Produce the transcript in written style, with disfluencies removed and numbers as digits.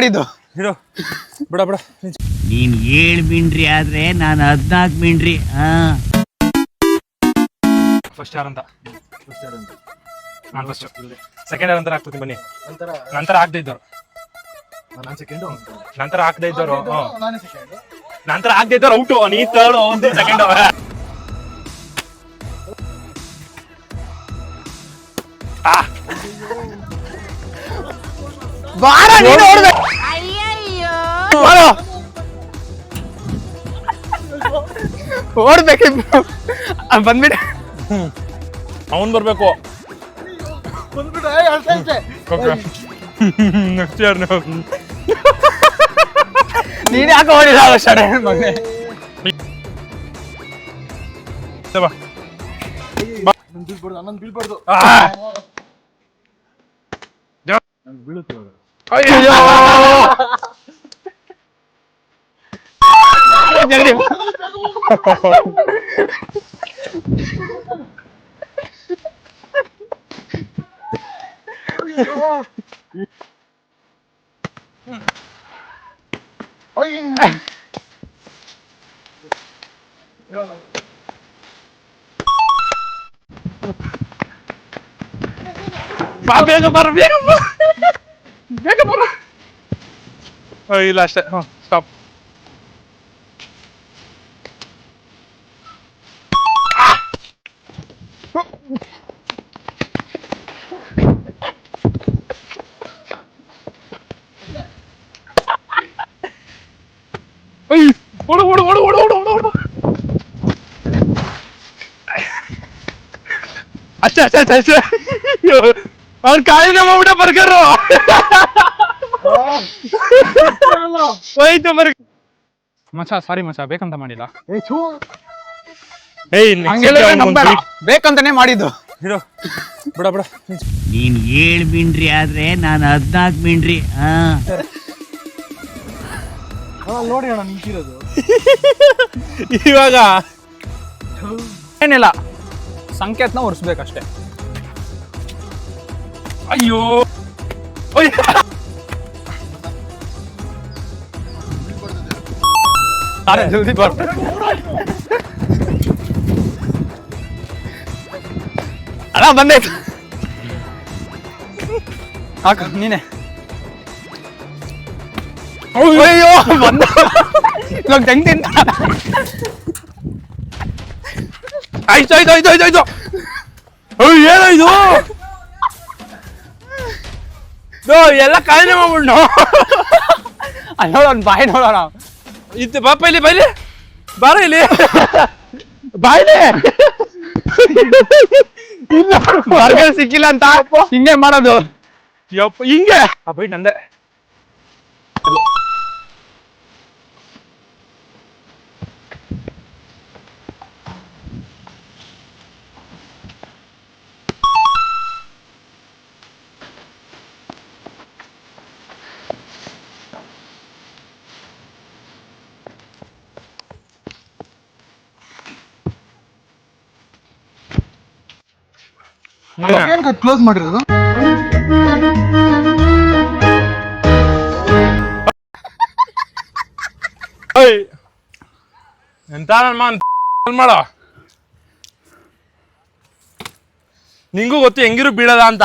ಮಾಡಿದ್ದು ಇರೋ ಬಿಡ ಬಿಡ. ನೀನ್ 7 ಮಿಂಡ್ರಿ ಆದ್ರೆ ನಾನು 14 ಮಿಂಡ್ರಿ. ಫಸ್ಟ್ ಯಾರಂತ? ನಾನು ಫಸ್ಟ್. ಸೆಕೆಂಡ್ ಯಾರಂತ ಹಾಕ್ತೀನಿ ಬನ್ನಿ. ನಂತರ ಆಗದೆ ಇದ್ದವ್ರು. ನಂತರ ಆಗದೆ ಇದ್ದವ್ರು. ನಂತರ ಆಗದೆ ಇದ್ದವ್ರು ಔಟು. ನೀ ತರ್ಡ್, ಒಂದು ಸೆಕೆಂಡ್. ಬಾರ ನೀನು ಓಡ್ಬೇಕು. ಓಡ್ಬೇಕಿತ್ತು ಬಂದ್ಬಿಡ. ಅವನ್ ಬರ್ಬೇಕು. ನೆಕ್ಸ್ಟ್ ಇಯರ್ ನೀನ್ ಯಾಕೆ ಓಡಿಲ್ಲ ಸ್ಟಾರ್ಟ್ ಮಗನೇ? ಅಯ್ಯೋ ಬೇಗ ಬರ ಬೇಗ ಬೇಗ ಬರ. ಇಲ್ಲ ಅಷ್ಟೇ. ಸ್ಟಾಪ್. ಓಡು ಓಡು ಓಡು ಓಡು ಓಡು ಓಡು ಓಡು. ಅಚ್ಚಾ ಅಚ್ಚಾ ಅಚ್ಚಾ ಅಚ್ಚಾ. ಅವ್ನು ಕಾಲಿನ ಮಾಡ್ಬಿಟ್ಟ ಬರ್ಗರು. ಹೋಯ್ತು ಬರ್ಗ. ಮಚ್ಚ ಸಾರಿ ಮಚ್ಚ, ಬೇಕಂತ ಮಾಡಿಲ್ಲ. ಬೇಕಂತಾನೆ ಮಾಡಿದ್ದು. ಬಿಡ ಬಿಡ. ನೀನ್ 7 ಮಿಂಡ್ರಿ ಆದ್ರೆ ನಾನು 14 ಮಿಂಡ್ರಿ. ನೋಡಿ ಅಣ್ಣ ನಿಂತಿರೋದು. ಇವಾಗ ಏನಿಲ್ಲ, ಸಂಕೇತನ ಒರೆಸ್ಬೇಕಷ್ಟೇ. ಅಯ್ಯೋ ಜಲ್ದಿ ಬರ್. ಅಣ್ಣ ಬಂದೈತು. ಹಾಕ ನೀನೆ. ಅಯ್ಯೋ ಬಂದ. ಇವಾಗ ಹೆಂಗ್ ತಿಂತ? ಆಯ್ತು ಆಯ್ತು ಆಯ್ತು ಆಯ್ತು ಆಯ್ತು. ಏನಾಯ್ತು? ಎಲ್ಲ ಕಾಯಿಲೆ ಮಾಡ್ಬಿಡ್ನು. ನೋಡೋಣ ಬಾಯಿ ನೋಡೋಣ. ಇತ್ತು ಬಾಪ ಇಲ್ಲಿ ಬೈಲಿ ಬಾರ ಇಲ್ಲಿ ಬಾಯ್ಲಿ. ಇಲ್ಲ ಹೊರಗಡೆ ಸಿಕ್ಕಿಲ್ಲ ಅಂತ ಹಿಂಗೆ ಮಾಡೋದು. ಯಪ್ಪ ಹಿಂಗೆ ಬೈ ನಂದೆ. ಕ್ಲೋಸ್ ಮಾಡಿರೋದು. ಎಂತ ಮಾಡ. ನಿಂಗೂ ಗೊತ್ತು ಹೆಂಗಿರು ಬೀಳದ ಅಂತ.